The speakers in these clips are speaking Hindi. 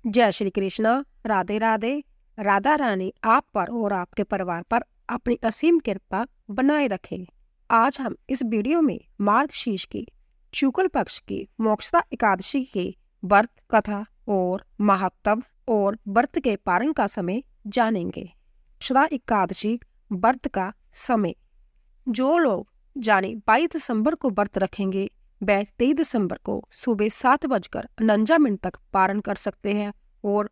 जय श्री कृष्णा। राधे राधे। राधा रानी आप पर और आपके परिवार पर अपनी असीम कृपा बनाए रखे। आज हम इस वीडियो में मार्गशीर्ष की शुक्ल पक्ष की मोक्षदा एकादशी के व्रत कथा और महत्व और व्रत के पारण का समय जानेंगे। मोक्षदा एकादशी व्रत का समय, जो लोग यानी 22 दिसंबर को व्रत रखेंगे वह 23 दिसंबर को सुबह 7:49 तक पारण कर सकते हैं, और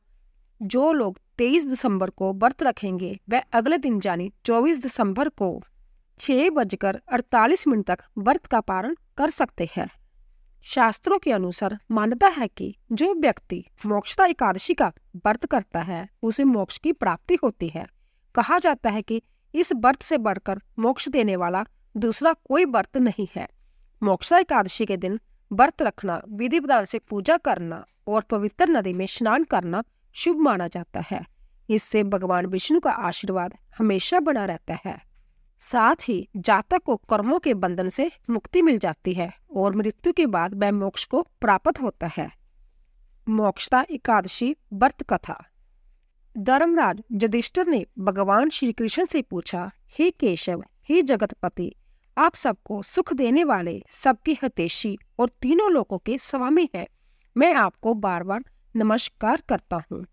जो लोग 23 दिसंबर को व्रत रखेंगे वह अगले दिन यानी 24 दिसंबर को 6:48 तक व्रत का पारण कर सकते हैं। शास्त्रों के अनुसार मान्यता है कि जो व्यक्ति मोक्षदा एकादशी का व्रत करता है उसे मोक्ष की प्राप्ति होती है। कहा जाता है कि इस व्रत से बढ़कर मोक्ष देने वाला दूसरा कोई व्रत नहीं है। मोक्षदा एकादशी के दिन व्रत रखना, विधि विधान से पूजा करना और पवित्र नदी में स्नान करना शुभ माना जाता है। इससे भगवान विष्णु का आशीर्वाद हमेशा बना रहता है। साथ ही जातक को कर्मों के बंधन से मुक्ति मिल जाती है और मृत्यु के बाद वह मोक्ष को प्राप्त होता है। मोक्षदा एकादशी व्रत कथा। धर्मराज युधिष्ठिर ने भगवान श्री कृष्ण से पूछा, हे केशव, हे जगतपति, आप सबको सुख देने वाले, सबके हितैषी और तीनों लोकों के स्वामी हैं। मैं आपको बार बार नमस्कार करता हूँ।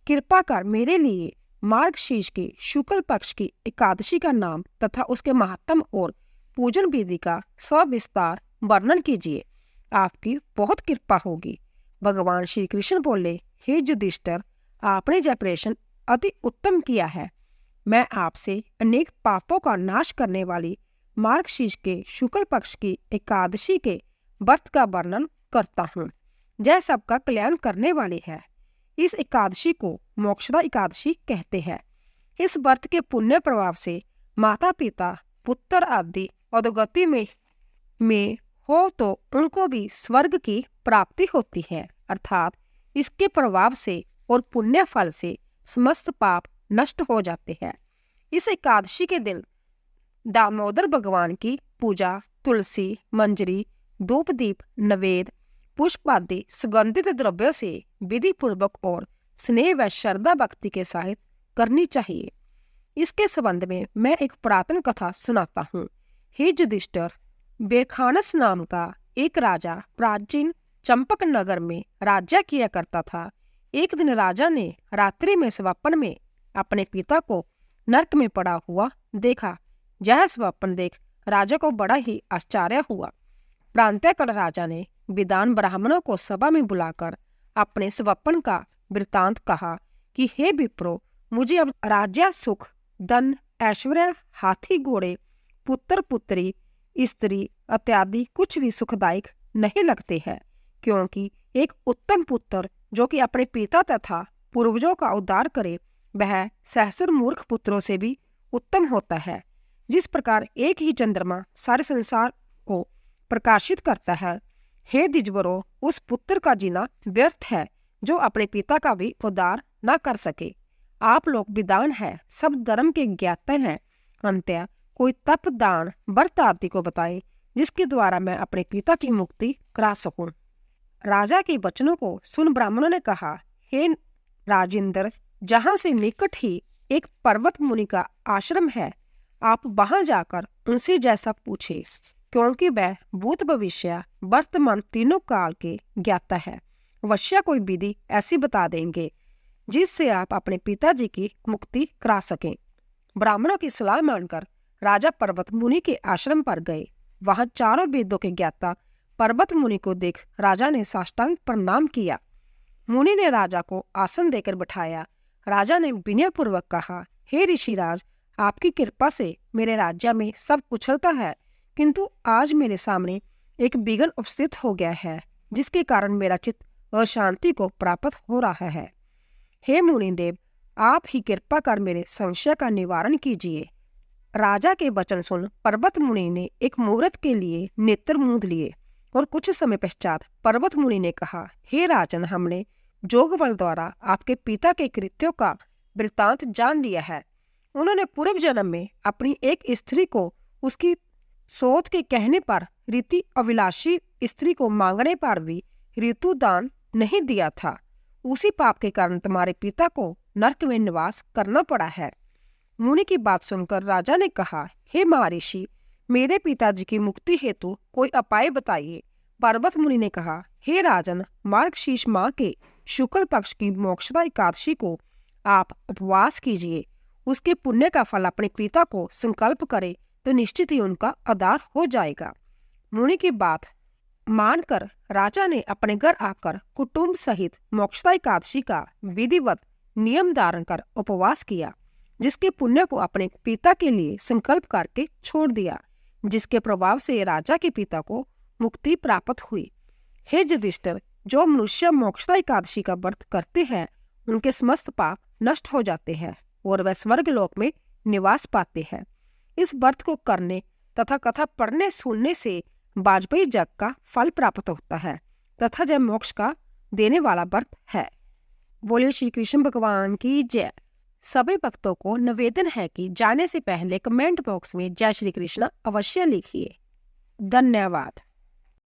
कृपा कर मेरे लिए मार्गशीर्ष की शुक्ल पक्ष की एकादशी का नाम तथा उसके महात्म और पूजन विधि का सविस्तार वर्णन कीजिए। आपकी बहुत कृपा होगी। भगवान श्री कृष्ण बोले, हे युधिष्ठिर, आपने यह प्रश्न अति उत्तम किया है। मैं आपसे अनेक पापों का नाश करने वाली मार्गशीर्ष के शुक्ल पक्ष की एकादशी के व्रत का वर्णन करता हूँ। यह सबका कल्याण करने वाली है। इस एकादशी को मोक्षदा एकादशी कहते हैं। इस व्रत के पुण्य प्रभाव से माता पिता, पुत्र आदि अधोगति में हो तो उनको भी स्वर्ग की प्राप्ति होती है। अर्थात इसके प्रभाव से और पुण्य फल से समस्त पाप नष्ट हो जाते हैं। इस एकादशी के दिन दामोदर भगवान की पूजा तुलसी, मंजरी, धूप दीप, नवेद, पुष्प आदि सुगंधित द्रव्यों से विधि पूर्वक और स्नेह व श्रद्धा भक्ति के साथ करनी चाहिए। इसके संबंध में मैं एक पुरातन कथा सुनाता हूँ। हे युधिष्ठिर, बेखानस नाम का एक राजा प्राचीन चंपक नगर में राज्य किया करता था। एक दिन राजा ने रात्रि में स्वप्न में अपने पिता को नरक में पड़ा हुआ देखा। यह स्वप्न देख राजा को बड़ा ही आश्चर्य हुआ। प्रातःकाल राजा ने विद्वान ब्राह्मणों को सभा में बुलाकर अपने स्वप्न का वृत्तांत कहा कि हे विप्रो, मुझे अब राज्य, सुख, धन, ऐश्वर्य, हाथी घोड़े, पुत्र पुत्री, स्त्री इत्यादि कुछ भी सुखदायक नहीं लगते हैं, क्योंकि एक उत्तम पुत्र जो कि अपने पिता तथा पूर्वजों का उद्धार करे वह सहस्र मूर्ख पुत्रों से भी उत्तम होता है। जिस प्रकार एक ही चंद्रमा सारे संसार को प्रकाशित करता है, हे द्विजवरों, उस पुत्र का जीना व्यर्थ है जो अपने पिता का भी उद्धार न कर सके। आप लोग विद्वान हैं, सब धर्म के ज्ञाता हैं। अंततः कोई तप, दान, व्रत आदि को बताए जिसके द्वारा मैं अपने पिता की मुक्ति करा सकूं। राजा के वचनों को सुन ब्राह्मणों ने कहा, हे राजेंद्र, जहाँ से निकट ही एक पर्वत मुनि का आश्रम है, आप वहां जाकर उनसे जैसा पूछे, क्योंकि वह भूत भविष्य वर्तमान तीनों काल के ज्ञाता है। अवश्य कोई विधि ऐसी बता देंगे जिससे आप अपने पिताजी की मुक्ति करा सकें। ब्राह्मणों की सलाह मानकर राजा पर्वत मुनि के आश्रम पर गए। वहां चारों वेदों के ज्ञाता पर्वत मुनि को देख राजा ने साष्टांग प्रणाम किया। मुनि ने राजा को आसन देकर बिठाया। राजा ने विनयपूर्वक कहा, हे ऋषिराज, आपकी कृपा से मेरे राज्य में सब कुशलता है, किंतु आज मेरे सामने एक विघ्न उपस्थित हो गया है, जिसके कारण मेरा चित्त अशांति को प्राप्त हो रहा है। हे मुनिदेव, आप ही कृपा कर मेरे संशय का निवारण कीजिए। राजा के वचन सुन पर्वत मुनि ने एक मुहूर्त के लिए नेत्र मूंद लिए और कुछ समय पश्चात पर्वत मुनि ने कहा, हे राजन, हमने जोग बल द्वारा आपके पिता के कृत्यों का वृत्तांत जान लिया है। उन्होंने पूर्व जन्म में अपनी एक स्त्री को उसकी सोच के कहने पर रीति अभिलाषी स्त्री को मांगने पर भी ऋतु दान नहीं दिया था। उसी पाप के कारण तुम्हारे पिता को नरक में निवास करना पड़ा है। मुनि की बात सुनकर राजा ने कहा, हे महर्षि, मेरे पिताजी की मुक्ति हेतु कोई उपाय बताइए। पर्वत मुनि ने कहा, हे राजन, मार्गशीर्ष माह के शुक्ल पक्ष की मोक्षदा एकादशी को आप उपवास कीजिए। उसके पुण्य का फल अपने पिता को संकल्प करे तो निश्चित ही उनका उद्धार हो जाएगा। मुनि की बात मानकर राजा ने अपने घर आकर कुटुंब सहित मोक्षदा एकादशी का विधिवत नियम धारण कर उपवास किया, जिसके पुण्य को अपने पिता के लिए संकल्प करके छोड़ दिया, जिसके प्रभाव से राजा के पिता को मुक्ति प्राप्त हुई। हे युधिष्ठिर, जो मनुष्य मोक्षदा एकादशी का व्रत करते हैं उनके समस्त पाप नष्ट हो जाते हैं और वह स्वर्ग लोक में निवास पाते हैं। इस व्रत को करने तथा कथा पढ़ने सुनने से वाजपेयी जग का फल प्राप्त होता है तथा जय मोक्ष का देने वाला व्रत है। बोलिए श्री कृष्ण भगवान की जय। सभी भक्तों को निवेदन है कि जाने से पहले कमेंट बॉक्स में जय श्री कृष्ण अवश्य लिखिए। धन्यवाद।